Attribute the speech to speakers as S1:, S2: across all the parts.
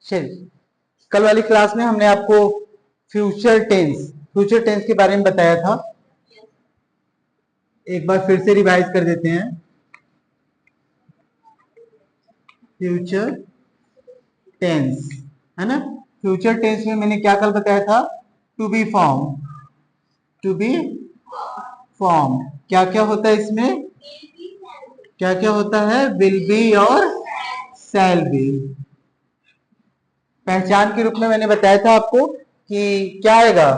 S1: चलिए, कल वाली क्लास में हमने आपको फ्यूचर टेंस के बारे में बताया था। एक बार फिर से रिवाइज कर देते हैं। फ्यूचर टेंस है ना। फ्यूचर टेंस में मैंने क्या कल बताया था? To be form. To be form क्या क्या होता है इसमें? क्या क्या होता है? विल बी और शैल बी। पहचान के रूप में मैंने बताया था आपको कि क्या आएगा।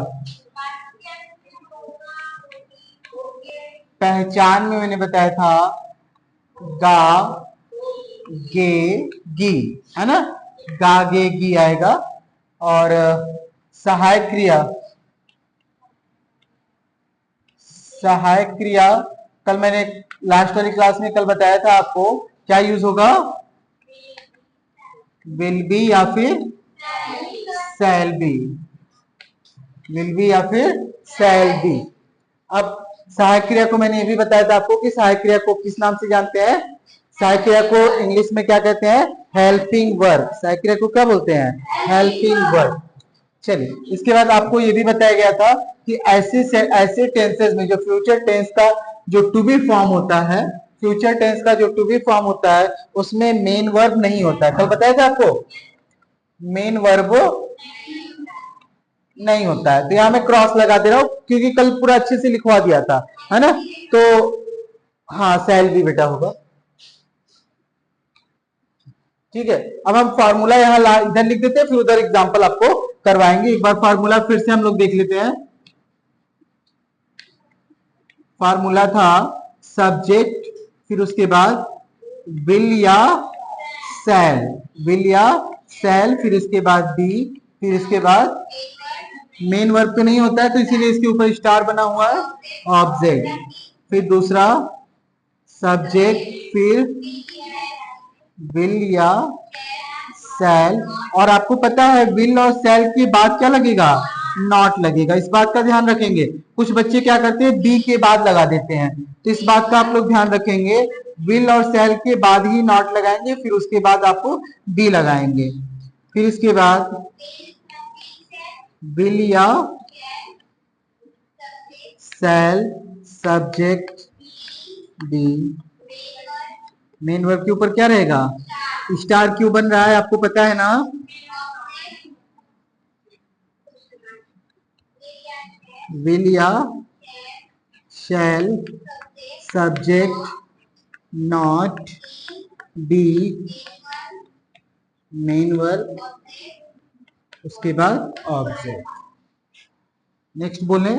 S1: पहचान में मैंने बताया था गा गे गी, है ना। गा गे गी आएगा। और सहायक क्रिया, सहायक क्रिया कल मैंने लास्ट वाली क्लास में कल बताया था आपको क्या यूज होगा? विल बी या फिर शैल बी। विल बी या फिर शैल बी। अब सहायक क्रिया को मैंने ये भी बताया था आपको कि सहायक क्रिया को किस नाम से जानते हैं? सहायक क्रिया को इंग्लिश में क्या कहते हैं? Helping verb. सहायक क्रिया को क्या बोलते हैं? Helping verb. चलिए, इसके बाद आपको ये भी बताया गया था कि ऐसे टेंसेस में जो फ्यूचर टेंस का जो टू बी फॉर्म होता है, फ्यूचर टेंस का जो टू बी फॉर्म होता है उसमें मेन वर्ब नहीं होता है। कल बताया था आपको मेन वर्ब नहीं होता है। तो यहां मैं क्रॉस लगा दे रहा हूं क्योंकि कल पूरा अच्छे से लिखवा दिया था, है ना। तो हाँ, शैल भी बेटा होगा। ठीक है, अब हम फार्मूला यहाँ इधर लिख देते हैं, फिर उधर एग्जांपल आपको करवाएंगे। एक बार फार्मूला फिर से हम लोग देख लेते हैं। फार्मूला था सब्जेक्ट, फिर उसके बाद विल या शैल, विल या शैल, फिर इसके बाद बी, फिर इसके बाद मेन वर्ब तो नहीं होता है तो इसीलिए इसके ऊपर स्टार बना हुआ है, ऑब्जेक्ट, फिर दूसरा सब्जेक्ट, फिर विल या शैल। और आपको पता है विल और शैल के बाद क्या लगेगा? नॉट लगेगा। इस बात का ध्यान रखेंगे। कुछ बच्चे क्या करते हैं बी के बाद लगा देते हैं, तो इस बात का आप लोग ध्यान रखेंगे। विल और शैल के बाद ही नॉट लगाएंगे, फिर उसके बाद आपको बी लगाएंगे, फिर इसके बाद विल या shall, subject be, main verb के ऊपर क्या रहेगा? स्टार क्यों बन रहा है आपको पता है ना? विल या shall, subject not be, main verb, उसके बाद ऑब्जेक्ट। नेक्स्ट बोले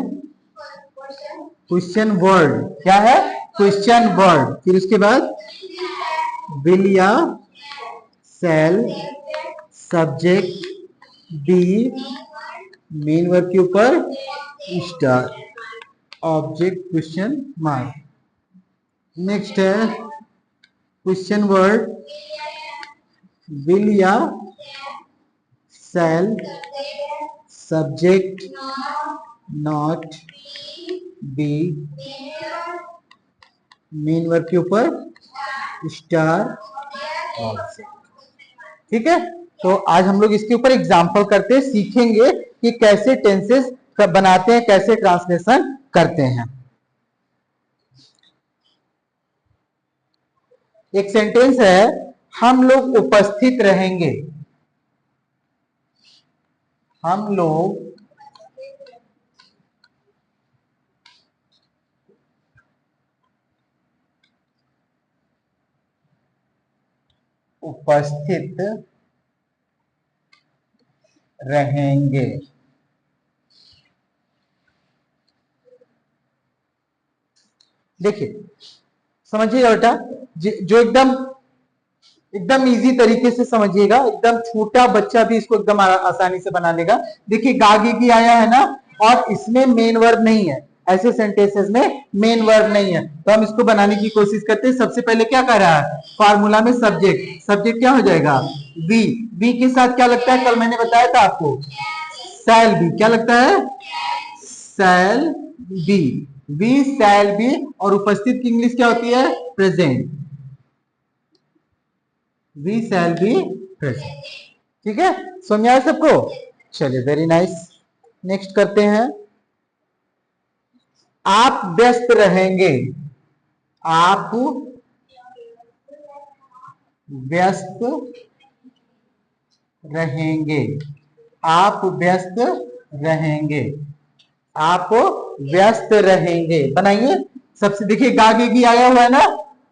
S1: क्वेश्चन वर्ड। क्या है? Question word. फिर उसके बाद विल या shall, subject be, main verb के ऊपर star, object question mark. Next है क्वेश्चन वर्ड विल या shall, subject not be, main verb के ऊपर स्टार, ऑब्जेक्ट। ठीक है, तो आज हम लोग इसके ऊपर एग्जाम्पल करते हैं, सीखेंगे कि कैसे टेंसेस बनाते हैं, कैसे ट्रांसलेशन करते हैं। एक सेंटेंस है हम लोग उपस्थित रहेंगे। हम लोग उपस्थित रहेंगे। देखिए, समझिएगा बेटा, जो एकदम एकदम इजी तरीके से समझिएगा, एकदम छोटा बच्चा भी इसको एकदम आसानी से बना लेगा। देखिए गागी की आया है ना, और इसमें मेन वर्ब नहीं है। ऐसे सेंटेंसेस में मेन वर्ब नहीं है, तो हम इसको बनाने की कोशिश करते हैं। सबसे पहले क्या कर रहा है? फार्मूला में सब्जेक्ट, सब्जेक्ट क्या हो जाएगा? वी। वी के साथ क्या लगता है? कल मैंने बताया था आपको शैल बी। क्या लगता है? Shall be. We shall be. और उपस्थित की इंग्लिश क्या होती है? Present. We shall be present. ठीक है, समझ आया सबको? चलिए वेरी नाइस। नेक्स्ट करते हैं, आप व्यस्त रहेंगे। आप व्यस्त रहेंगे। आप व्यस्त रहेंगे। आप व्यस्त रहेंगे बनाइए। सबसे देखिए गागेगी आया हुआ है ना,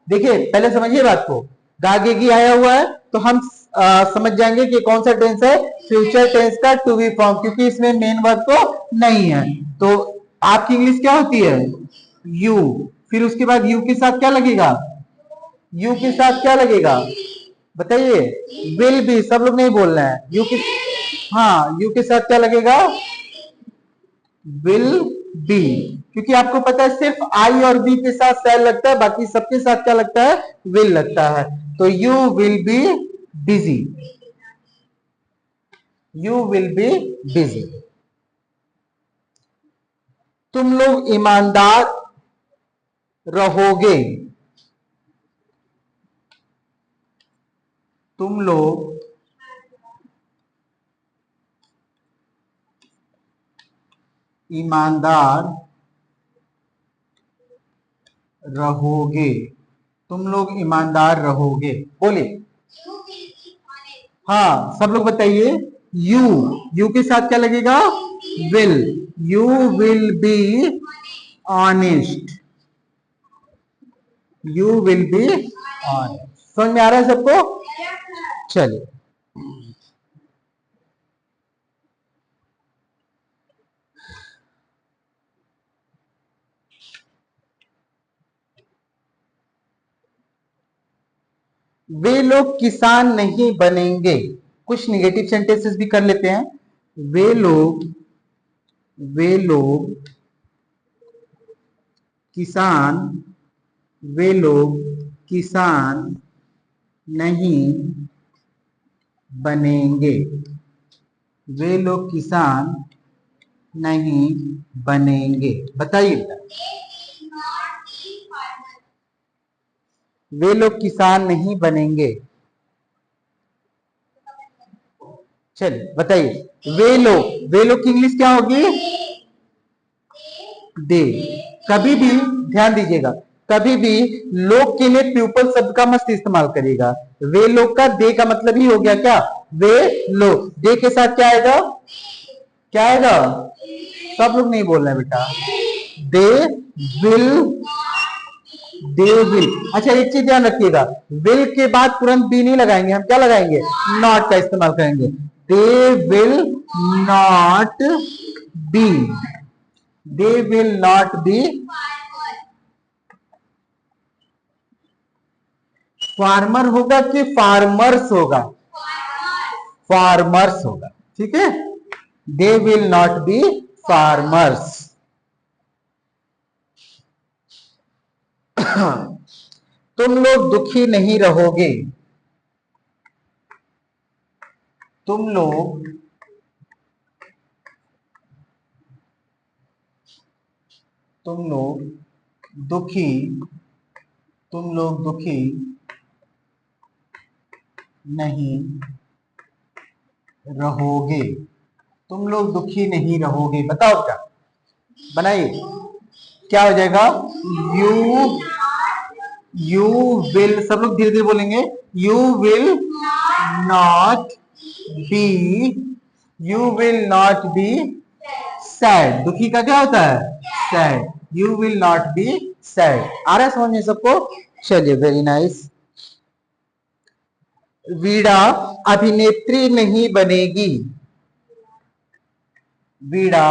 S1: देखिए पहले समझिए बात को। गागेगी आया हुआ है तो हम समझ जाएंगे कि कौन सा टेंस है, फ्यूचर टेंस का टू बी फॉर्म, क्योंकि इसमें मेन वर्ब तो नहीं है। तो आपकी इंग्लिश क्या होती है, यू। फिर उसके बाद यू के साथ क्या लगेगा, यू के साथ क्या लगेगा बताइए, विल बी। सब लोग नहीं बोल रहे हैं यू के, हाँ यू के साथ क्या लगेगा, विल बी। क्योंकि आपको पता है सिर्फ आई और बी के साथ सेल लगता है, बाकी सबके साथ क्या लगता है, विल लगता है। तो you will be busy. You will be busy. तुम लोग ईमानदार रहोगे। तुम लोग ईमानदार रहोगे। तुम लोग ईमानदार रहोगे, बोलिए। हाँ सब लोग बताइए, यू, यू के साथ क्या लगेगा, will. You will be honest. You will be honest. समझ में आ रहा है सबको? चलिए, वे लोग किसान नहीं बनेंगे। कुछ निगेटिव सेंटेंसेस भी कर लेते हैं। वे लोग किसान, वे लोग किसान नहीं बनेंगे। वे लोग किसान नहीं बनेंगे, बताइए। वे लोग किसान नहीं बनेंगे। चलिए बताइए, वे लोग की इंग्लिश क्या होगी, दे। कभी भी ध्यान दीजिएगा, कभी भी लोग के लिए प्यूपल शब्द का मत इस्तेमाल करिएगा। वे लोग का दे का मतलब ही हो गया क्या, वे लोग। दे के साथ क्या आएगा, क्या आएगा, सब लोग नहीं बोल रहे हैं बेटा, दे विल। They will. अच्छा एक चीज ध्यान रखिएगा, विल के बाद तुरंत बी नहीं लगाएंगे, हम क्या लगाएंगे, नॉट का इस्तेमाल करेंगे। They will not B. They will not B farmer होगा कि फार्मर्स होगा, फार्मर्स होगा, ठीक है। They will not be farmers. तुम लोग दुखी नहीं रहोगे। तुम लोग तुम लोग दुखी, तुम लोग दुखी नहीं रहोगे। तुम लोग दुखी नहीं रहोगे, बताओ क्या, बनाइए। क्या हो जाएगा, यू, यू विल। सब लोग धीरे धीरे बोलेंगे, you will not be, you will not be sad. दुखी का क्या होता है, sad. You will not be sad. आ रहा है समझ में सबको? चलिए वेरी नाइस। वीणा अभिनेत्री नहीं बनेगी। वीणा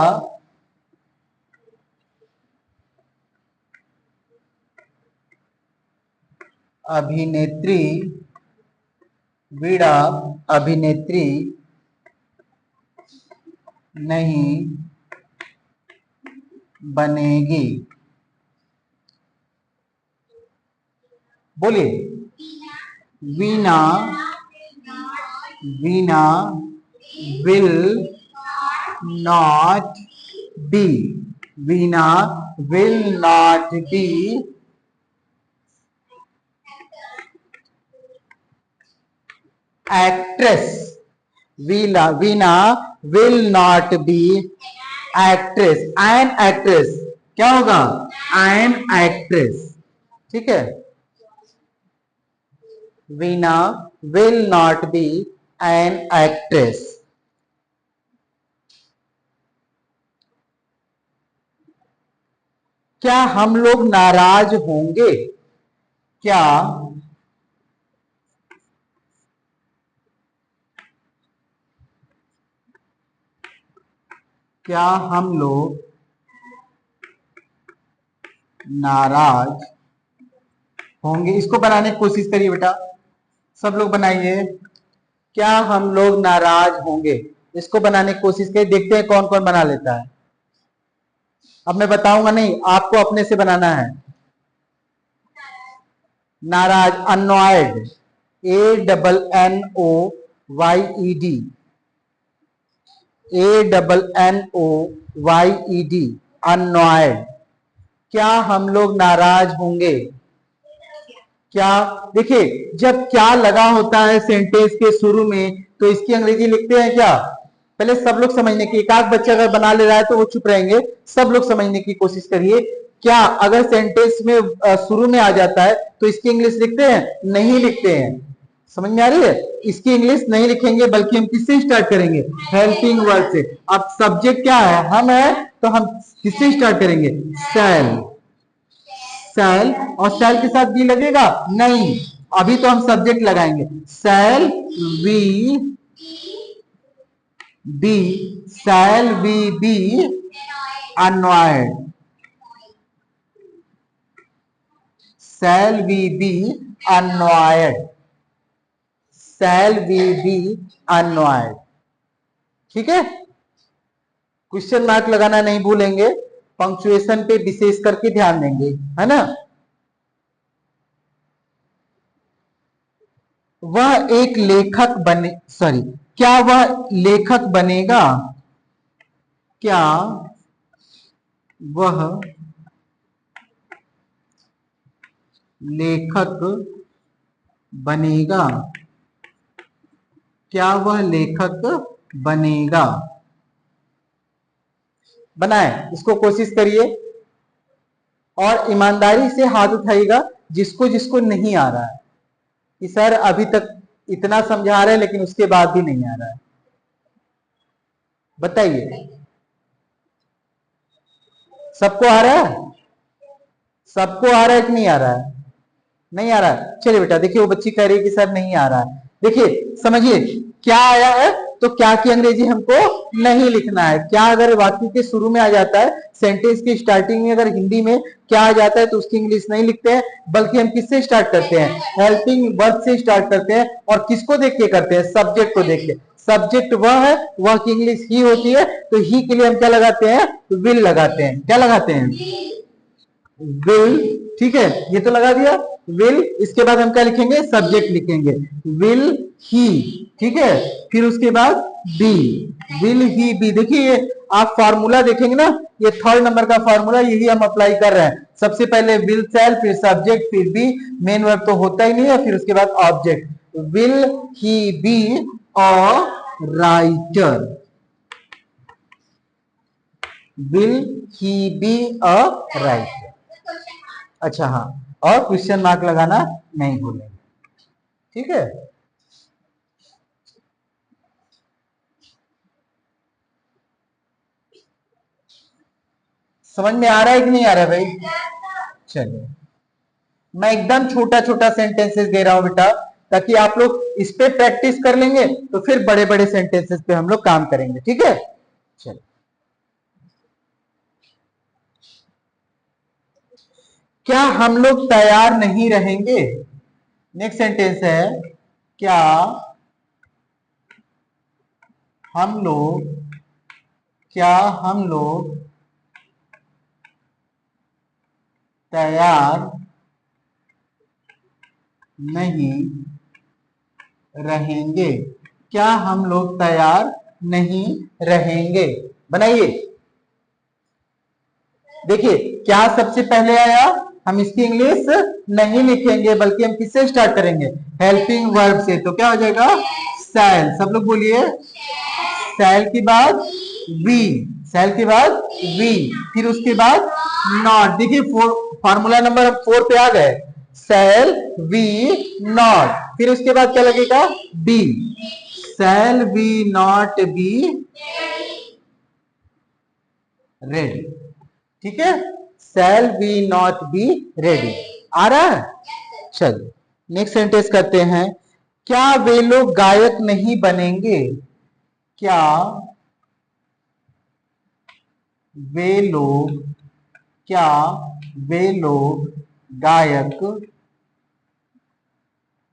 S1: अभिनेत्री, वीणा अभिनेत्री नहीं बनेगी, बोलिए। Veena, Veena will not be, Veena will not be actress. Veena will not be actress, an actress क्या होगा, एन एक्ट्रेस, ठीक है। Veena will not be an actress. क्या हम लोग नाराज होंगे, क्या क्या हम लोग नाराज होंगे, इसको बनाने की कोशिश करिए बेटा, सब लोग बनाइए। क्या हम लोग नाराज होंगे, इसको बनाने की कोशिश करिए, देखते हैं कौन कौन बना लेता है। अब मैं बताऊंगा नहीं, आपको अपने से बनाना है। नाराज, अनॉयड, ANNOYED, ANNOYED, अनॉयड। क्या हम लोग नाराज होंगे, क्या, देखिए जब क्या लगा होता है सेंटेंस के शुरू में तो इसकी अंग्रेजी लिखते हैं क्या, पहले सब लोग समझने की, एक आध बच्चा अगर बना ले रहा है तो वो चुप रहेंगे, सब लोग समझने की कोशिश करिए। क्या अगर सेंटेंस में शुरू में आ जाता है तो इसकी इंग्लिश लिखते हैं, नहीं लिखते हैं, समझ में आ रही है, इसकी इंग्लिश नहीं लिखेंगे, बल्कि हम किससे स्टार्ट करेंगे, हेल्पिंग वर्ड से। अब सब्जेक्ट क्या है, हम है, तो हम किससे स्टार्ट करेंगे, शैल, शैल, और शैल के साथ बी लगेगा, नहीं, अभी तो हम सब्जेक्ट लगाएंगे, shall we be, shall we be annoyed, shall we be annoyed, shall we be annoyed, ठीक है। क्वेश्चन मार्क लगाना नहीं भूलेंगे, पंक्चुएशन पे विशेष करके ध्यान देंगे, है ना। वह एक लेखक बने, सॉरी, क्या वह लेखक बनेगा, क्या वह लेखक बनेगा, क्या वह लेखक बनेगा, बनाए, इसको कोशिश करिए और ईमानदारी से हाथ उठाइएगा जिसको जिसको नहीं आ रहा है, कि सर अभी तक इतना समझा रहे हैं लेकिन उसके बाद भी नहीं आ रहा है, बताइए। सबको आ रहा है, सबको आ रहा है कि नहीं आ रहा है, नहीं आ रहा है, चलिए बेटा, देखिए वो बच्ची कह रही है कि सर नहीं आ रहा है, देखिए समझिए, क्या आया है तो क्या की अंग्रेजी हमको नहीं लिखना है, क्या अगर वाक्य के शुरू में आ जाता है, सेंटेंस की स्टार्टिंग में अगर हिंदी में क्या आ जाता है तो उसकी इंग्लिश नहीं लिखते हैं, बल्कि हम किससे स्टार्ट करते हैं, हेल्पिंग वर्ब से स्टार्ट करते हैं, और किसको देख के करते हैं, सब्जेक्ट को देख के, सब्जेक्ट वह है, वह की इंग्लिश ही होती है, तो ही के लिए हम क्या लगाते हैं, विल लगाते हैं, क्या लगाते हैं, विल, ठीक है, ये तो लगा दिया विल, इसके बाद हम क्या लिखेंगे, सब्जेक्ट लिखेंगे, विल ही, ठीक है, फिर उसके बाद बी, विल ही बी, देखिए आप फार्मूला देखेंगे ना, ये थर्ड नंबर का फार्मूला, यही हम अप्लाई कर रहे हैं, सबसे पहले विल शैल, फिर सब्जेक्ट, फिर बी, मेन वर्ब तो होता ही नहीं है, फिर उसके बाद object, will he be a writer, will he be a writer, अच्छा हाँ, और क्वेश्चन मार्क लगाना नहीं भूलेंगे, ठीक है। समझ में आ रहा है कि नहीं आ रहा है भाई, चलिए मैं एकदम छोटा छोटा सेंटेंसेस दे रहा हूं बेटा, ताकि आप लोग इस पे प्रैक्टिस कर लेंगे तो फिर बड़े बड़े सेंटेंसेस पे हम लोग काम करेंगे, ठीक है। चलिए, क्या हम लोग तैयार नहीं रहेंगे, नेक्स्ट सेंटेंस है, क्या हम लोग, क्या हम लोग तैयार नहीं रहेंगे, क्या हम लोग तैयार नहीं रहेंगे, बनाइए, देखिए क्या सबसे पहले आया, हम इसकी इंग्लिश नहीं लिखेंगे, बल्कि हम किससे स्टार्ट करेंगे, हेल्पिंग वर्ब से, तो क्या हो जाएगा, सेल, सब लोग बोलिए सेल के बाद वी, सेल के बाद वी, फिर उसके बाद नॉट। देखिए फॉर्मूला नंबर 4 पे आ गए, सेल वी नॉट, फिर उसके बाद क्या लगेगा be, shall we not be ready. ठीक है, shall we not be ready. आ रहा है? चलिए नेक्स्ट सेंटेंस करते हैं। क्या वे लोग गायक नहीं बनेंगे? क्या वे लोग, क्या वे लोग गायक,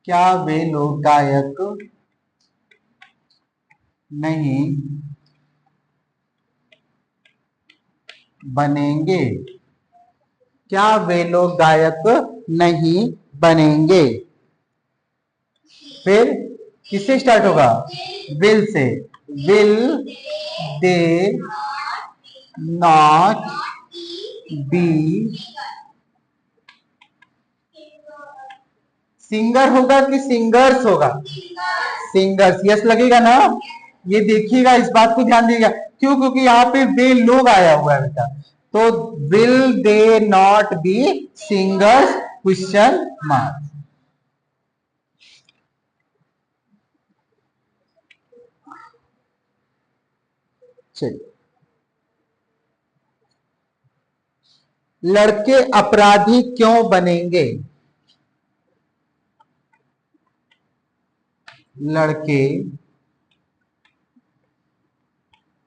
S1: क्या वे लोग गायक नहीं बनेंगे? क्या वे लोग गायक नहीं बनेंगे? फिर किससे स्टार्ट होगा? Will say. Will they not be singer होगा कि सिंगर्स होगा? सिंगर्स, यस लगेगा ना? ये देखिएगा, इस बात को ध्यान दीजिएगा, क्यों? क्योंकि यहाँ पे वे लोग आया हुआ है बेटा, तो will they not be singers question mark. चलिए, लड़के अपराधी क्यों बनेंगे? लड़के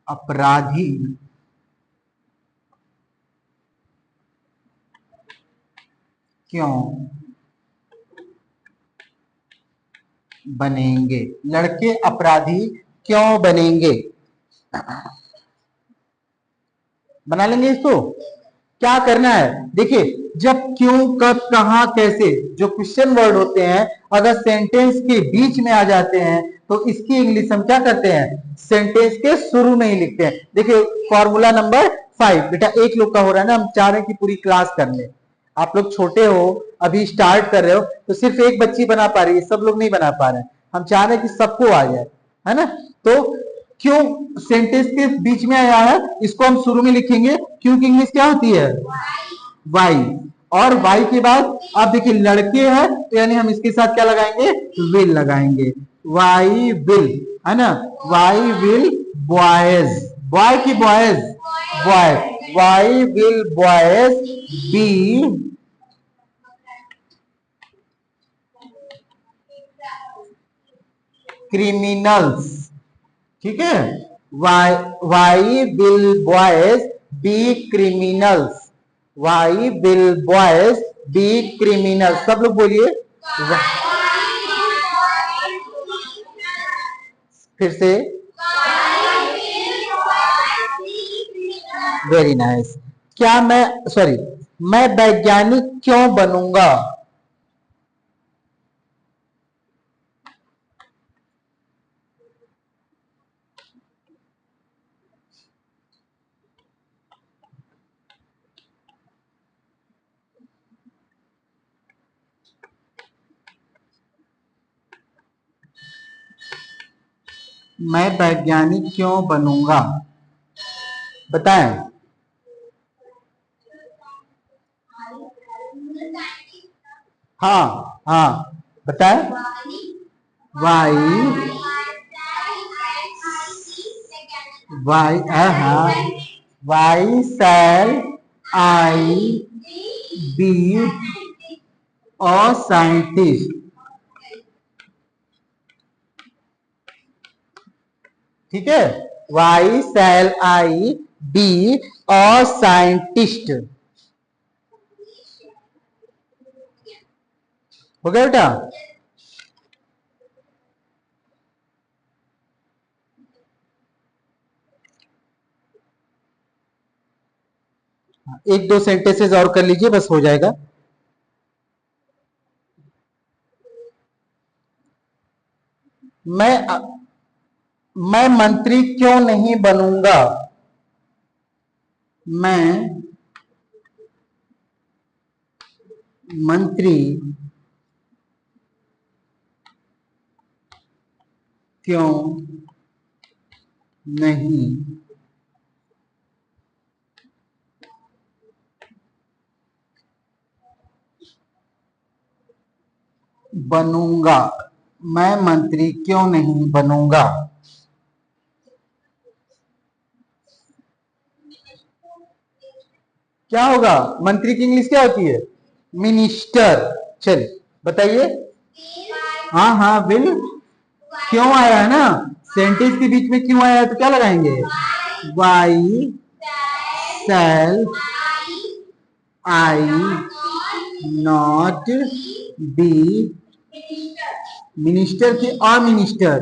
S1: अपराधी क्यों बनेंगे? लड़के अपराधी क्यों बनेंगे? बना लेंगे इसको। क्या करना है? देखिए, जब क्यों, कब, कहां, कैसे, जो क्वेश्चन वर्ड होते हैं, अगर सेंटेंस के बीच में आ जाते हैं तो इसकी इंग्लिश हम क्या करते हैं? सेंटेंस के शुरू में ही लिखते हैं। देखिए फॉर्मूला नंबर 5 बेटा, एक लोग का हो रहा है ना, हम चाह रहे हैं कि पूरी क्लास कर ले। आप लोग छोटे हो, अभी स्टार्ट कर रहे हो, तो सिर्फ एक बच्ची बना पा रही है, सब लोग नहीं बना पा रहे हैं। हम चाह रहे हैं कि सबको आ जाए, है ना? तो क्यों सेंटेंस के बीच में आया है, इसको हम शुरू में लिखेंगे। क्यों की इंग्लिश क्या होती है? वाई। और वाई के बाद आप देखिए लड़के हैं, तो यानी हम इसके साथ क्या लगाएंगे? विल लगाएंगे। वाई विल, है ना? वाई विल बॉयज, बॉय की boys, boy, why will boys be criminals. ठीक है, why, why will boys be criminals, why will boys be criminals, सब लोग बोलिए। फिर से, वेरी नाइस। क्या मैं, सॉरी, मैं वैज्ञानिक क्यों बनूंगा? मैं वैज्ञानिक क्यों बनूंगा? बताएं। हाँ हाँ, बताएं। वाई, वाई, हाँ, why shall I be a scientist. ठीक है, why shall I be a scientist. हो गया बेटा? एक दो सेंटेंसेस और कर लीजिए, बस हो जाएगा। मैं मैं मंत्री क्यों नहीं बनूंगा? मैं मंत्री क्यों नहीं बनूंगा, मैं मंत्री क्यों नहीं बनूंगा। क्या होगा, मंत्री की इंग्लिश क्या होती है, मिनिस्टर। चलिए बताइए। हाँ हाँ विल क्यों आया है ना, सेंटेंस के बीच में क्यों आया है तो क्या लगाएंगे, why shall I not be minister की अ मिनिस्टर,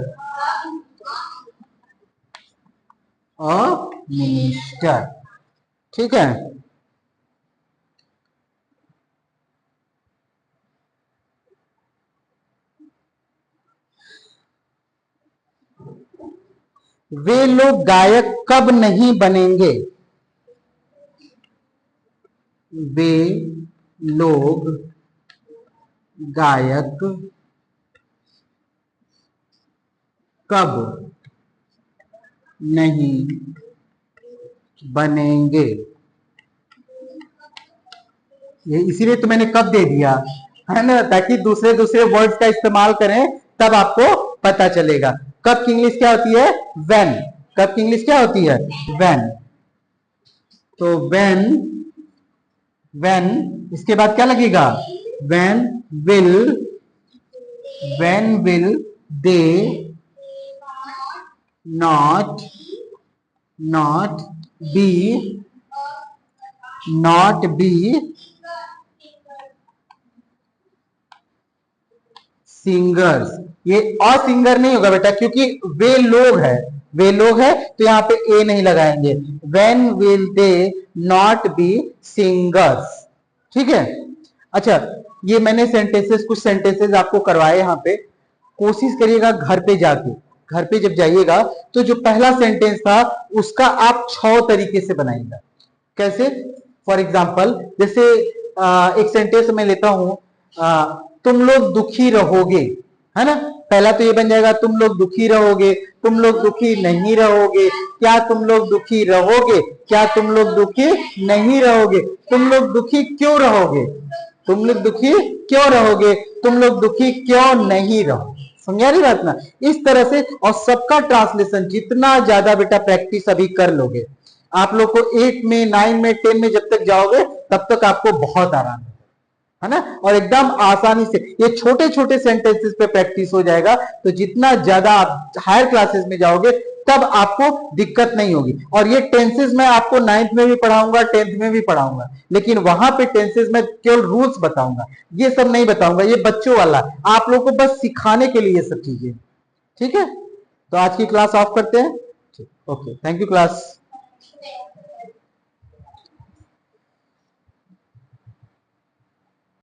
S1: अ मिनिस्टर। ठीक है, वे लोग गायक कब नहीं बनेंगे, वे लोग गायक कब नहीं बनेंगे। ये इसीलिए तो मैंने कब दे दिया है ना, ताकि दूसरे दूसरे वर्ड्स का इस्तेमाल करें तब आपको पता चलेगा। कब की इंग्लिश क्या होती है, व्हेन। कब की इंग्लिश क्या होती है, व्हेन। तो व्हेन इसके बाद क्या लगेगा, when will, when will they not not be not be singers. ये अ सिंगर नहीं होगा बेटा, क्योंकि वे लोग है, वे लोग है तो यहाँ पे ए नहीं लगाएंगे। When will they not be singers. ठीक है, अच्छा ये मैंने सेंटेंसेस, कुछ सेंटेंसेस आपको करवाए यहाँ पे। कोशिश करिएगा घर पे जाके, घर पे जब जाइएगा तो जो पहला सेंटेंस था उसका आप 6 तरीके से बनाइएगा। कैसे, फॉर एग्जाम्पल जैसे एक सेंटेंस में लेता हूं, तुम लोग दुखी रहोगे, है ना। पहला तो ये बन जाएगा, तुम लोग दुखी रहोगे, तुम लोग दुखी नहीं रहोगे, क्या तुम लोग दुखी रहोगे, क्या तुम लोग दुखी नहीं रहोगे, तुम लोग दुखी क्यों रहोगे, तुम लोग दुखी क्यों रहोगे, तुम लोग दुखी क्यों नहीं रहोगे। समझा रही बात ना, इस तरह से। और सबका ट्रांसलेशन जितना ज्यादा बेटा प्रैक्टिस अभी कर लोगे, आप लोग को 8 में 9 में 10 में जब तक जाओगे तब तक आपको बहुत आराम है ना, और एकदम आसानी से ये छोटे छोटे सेंटेंसेस पे प्रैक्टिस हो जाएगा। तो जितना ज्यादा आप हायर क्लासेस में जाओगे तब आपको दिक्कत नहीं होगी। और ये टेंसेस मैं आपको 9th में भी पढ़ाऊंगा, 10th में भी पढ़ाऊंगा, लेकिन वहां पे टेंसेस में केवल रूल्स बताऊंगा, ये सब नहीं बताऊंगा, ये बच्चों वाला, आप लोग को बस सिखाने के लिए ये सब चीजें। ठीक है, तो आज की क्लास ऑफ करते हैं। Okay, thank you class.